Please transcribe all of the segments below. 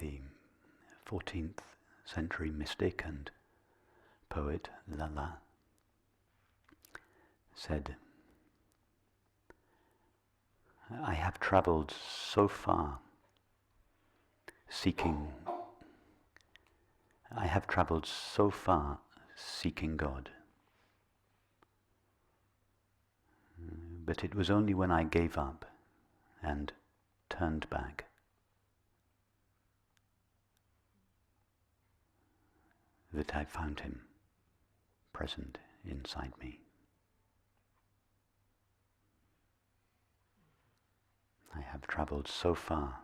the 14th century mystic and poet Lala said, I have travelled so far seeking God, but it was only when I gave up and turned back that I found him present inside me. I have travelled so far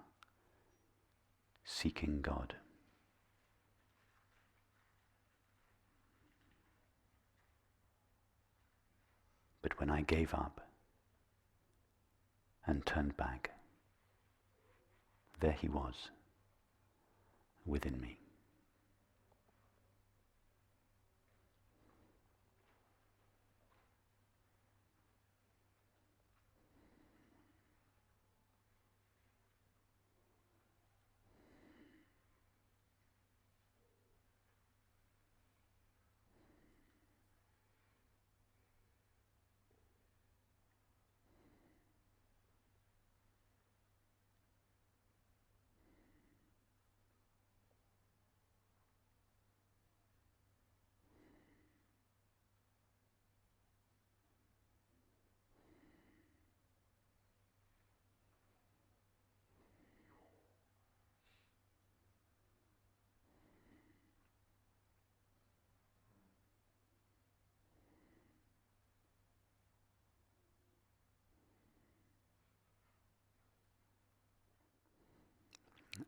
seeking God, but when I gave up and turned back, there he was within me.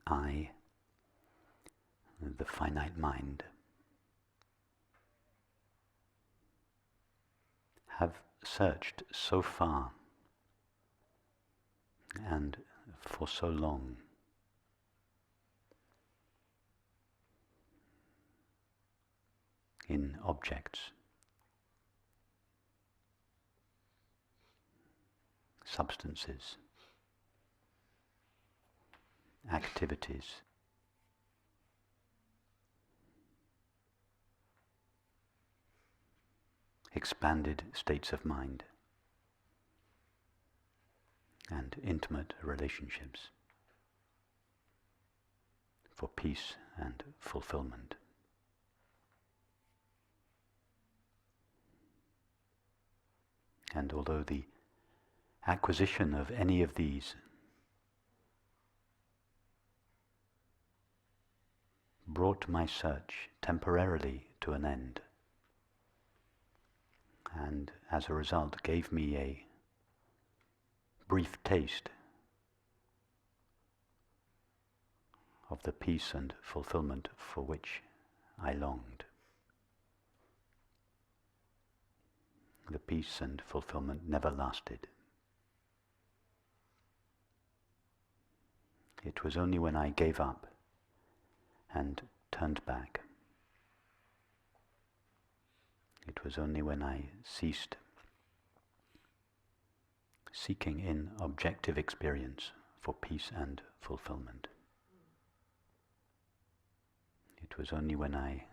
I, the finite mind, have searched so far and for so long in objects, substances, activities, expanded states of mind, and intimate relationships for peace and fulfillment. And although the acquisition of any of these brought my search temporarily to an end, and as a result gave me a brief taste of the peace and fulfillment for which I longed, the peace and fulfillment never lasted. It was only when I gave up and turned back, it was only when I ceased seeking in objective experience for peace and fulfillment. It was only when I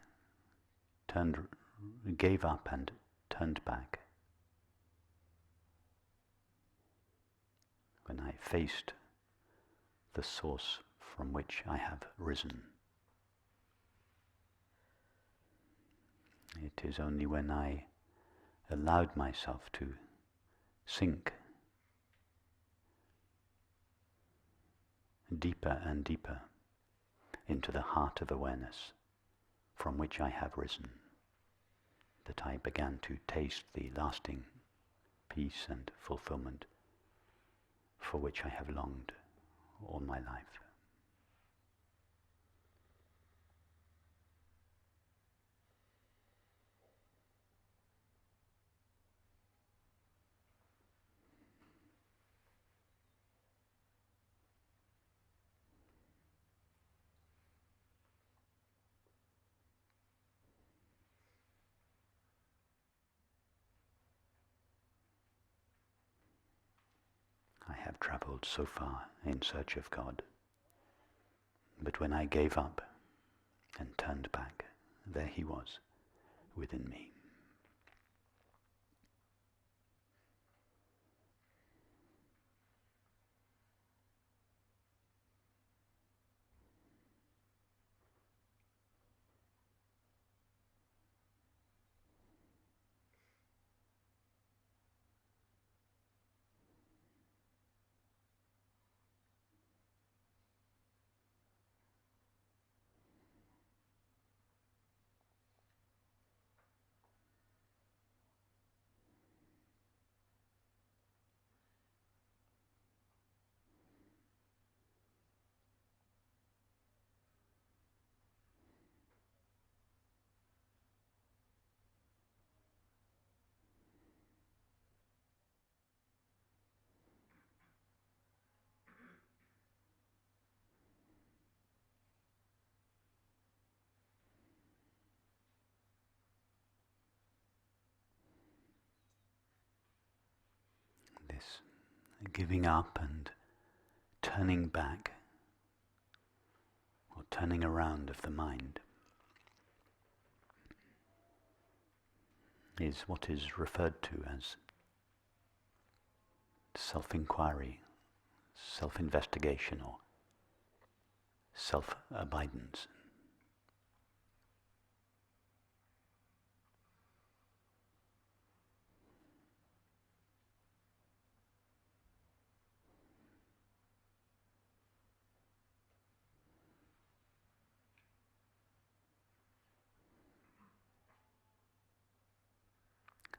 gave up and turned back, when I faced the source from which I have risen. It is only when I allowed myself to sink deeper and deeper into the heart of awareness from which I have risen, that I began to taste the lasting peace and fulfillment for which I have longed all my life. I have travelled so far in search of God, But when I gave up and turned back, there he was within me. This giving up and turning back or turning around of the mind is what is referred to as self-inquiry, self-investigation, or self-abidance.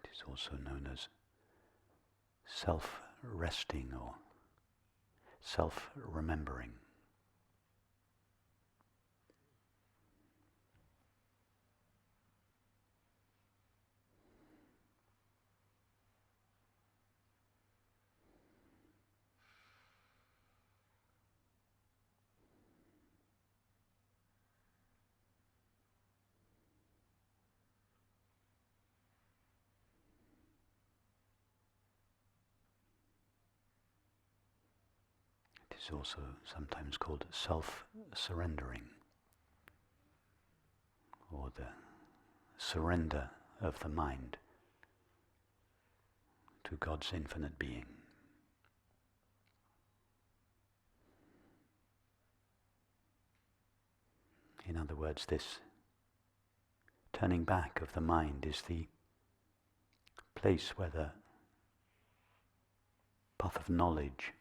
It is also known as self-resting or self-remembering. It is also sometimes called self-surrendering, or the surrender of the mind to God's infinite being. In other words, this turning back of the mind is the place where the path of knowledge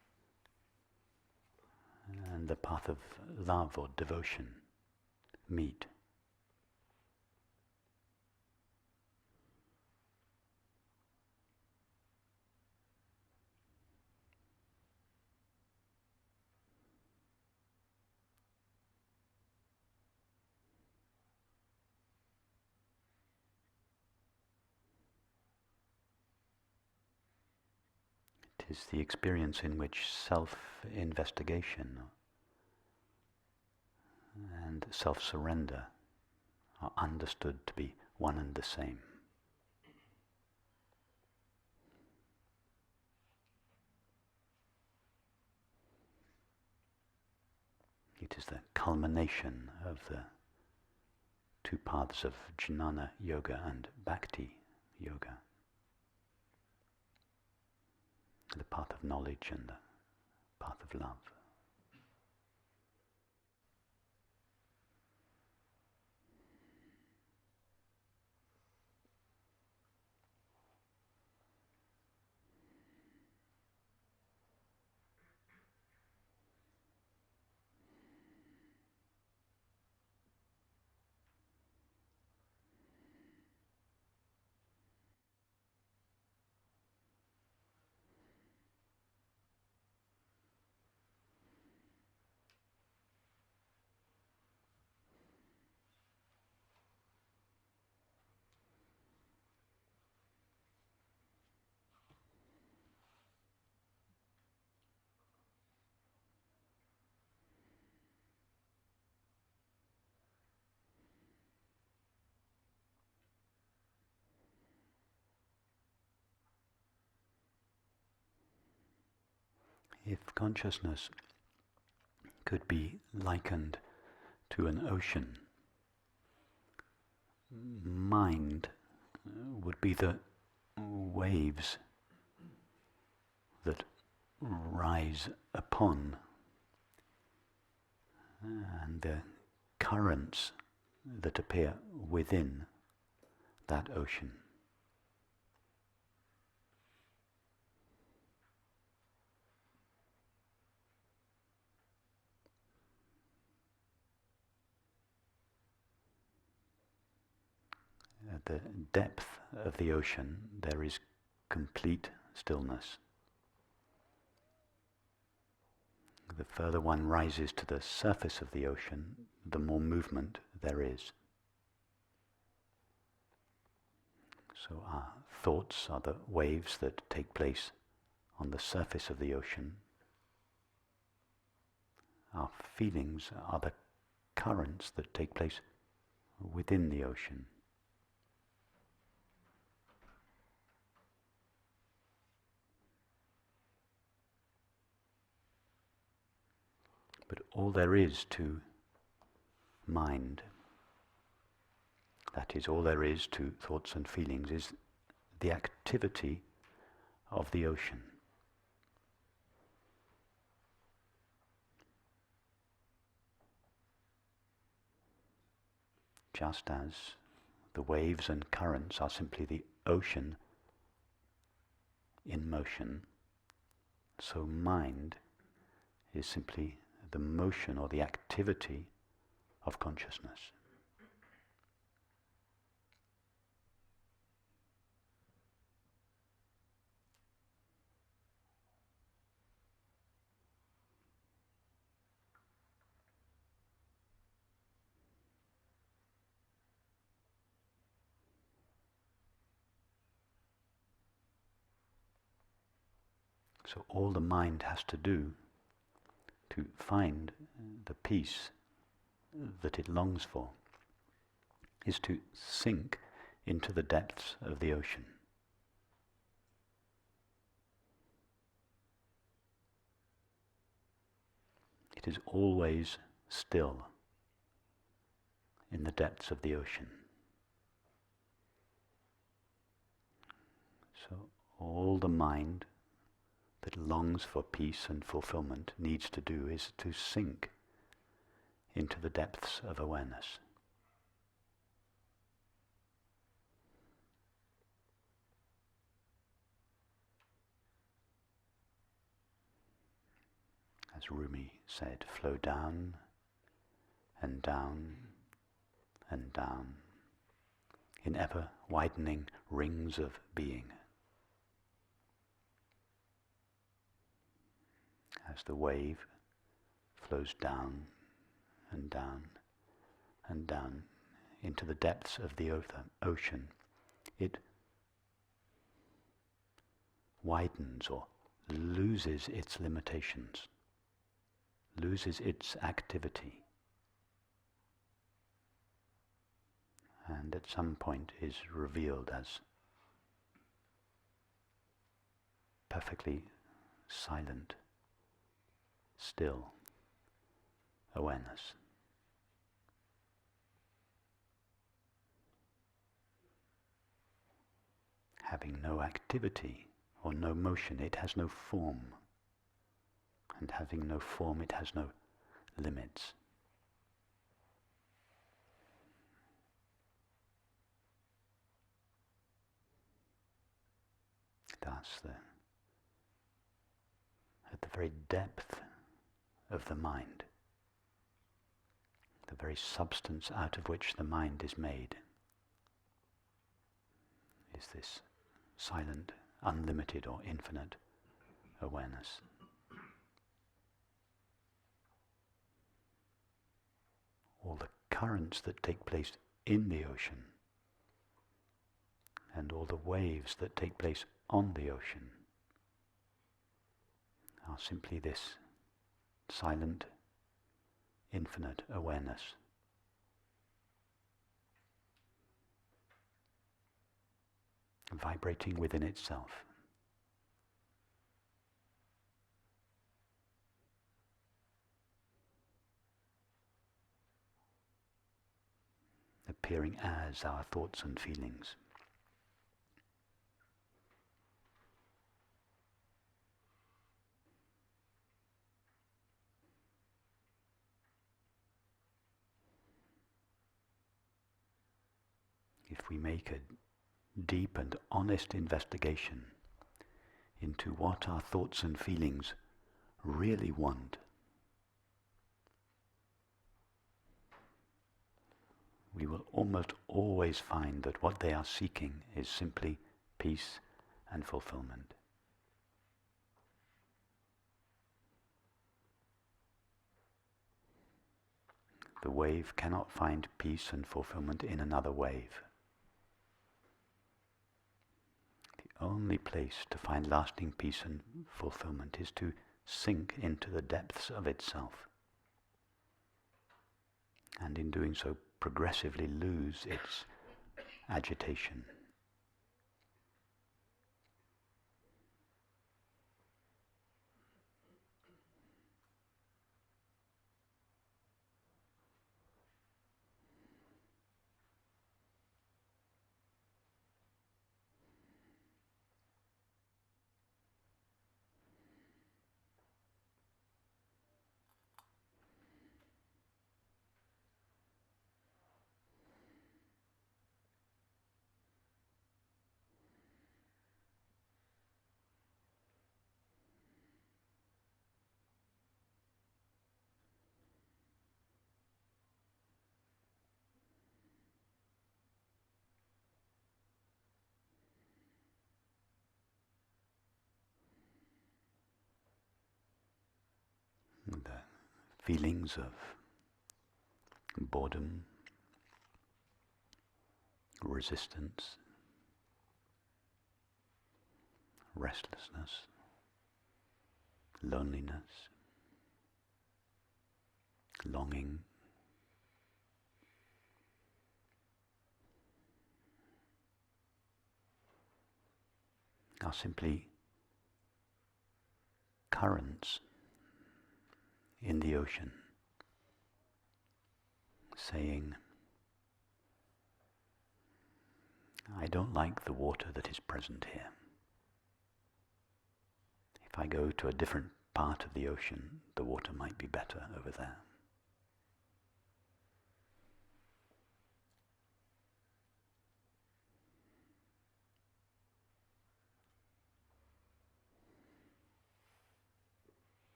and the path of love or devotion meet. It is the experience in which self-investigation and self-surrender are understood to be one and the same. It is the culmination of the two paths of jnana yoga and bhakti yoga. The path of knowledge and the path of love. If consciousness could be likened to an ocean, mind would be the waves that rise upon and the currents that appear within that ocean. At the depth of the ocean, there is complete stillness. The further one rises to the surface of the ocean, the more movement there is. So our thoughts are the waves that take place on the surface of the ocean. Our feelings are the currents that take place within the ocean. But all there is to mind, that is, all there is to thoughts and feelings, is the activity of the ocean. Just as the waves and currents are simply the ocean in motion, so mind is simply the motion or the activity of consciousness. So all the mind has to do to find the peace that it longs for is to sink into the depths of the ocean. It is always still in the depths of the ocean. So all the mind that longs for peace and fulfillment needs to do is to sink into the depths of awareness. As Rumi said, flow down and down and down in ever widening rings of being. As the wave flows down and down and down into the depths of the ocean, it widens or loses its limitations, loses its activity, and at some point is revealed as perfectly silent, still awareness. Having no activity or no motion, it has no form. And having no form, it has no limits. Thus, at the very depth of the mind, the very substance out of which the mind is made, is this silent, unlimited or infinite awareness. All the currents that take place in the ocean and all the waves that take place on the ocean are simply this silent, infinite awareness. Vibrating within itself. appearing as our thoughts and feelings. If we make a deep and honest investigation into what our thoughts and feelings really want, we will almost always find that what they are seeking is simply peace and fulfillment. The wave cannot find peace and fulfillment in another wave. The only place to find lasting peace and fulfillment is to sink into the depths of itself, and in doing so progressively lose its agitation. The feelings of boredom, resistance, restlessness, loneliness, longing, are simply currents in the ocean, saying, I don't like the water that is present here. If I go to a different part of the ocean, the water might be better over there.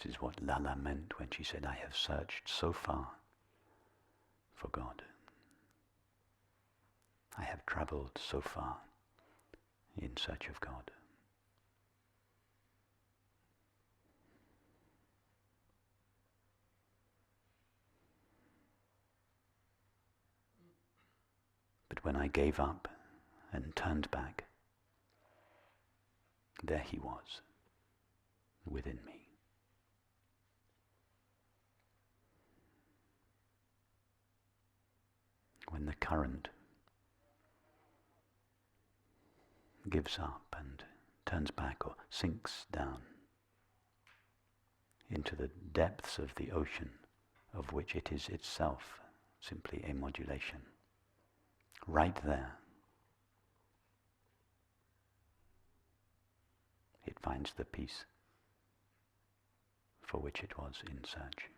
This is what Lala meant when she said, I have searched so far for God. I have traveled so far in search of God. But when I gave up and turned back, there he was, within me. When the current gives up and turns back or sinks down into the depths of the ocean, of which it is itself simply a modulation, right there it finds the peace for which it was in search.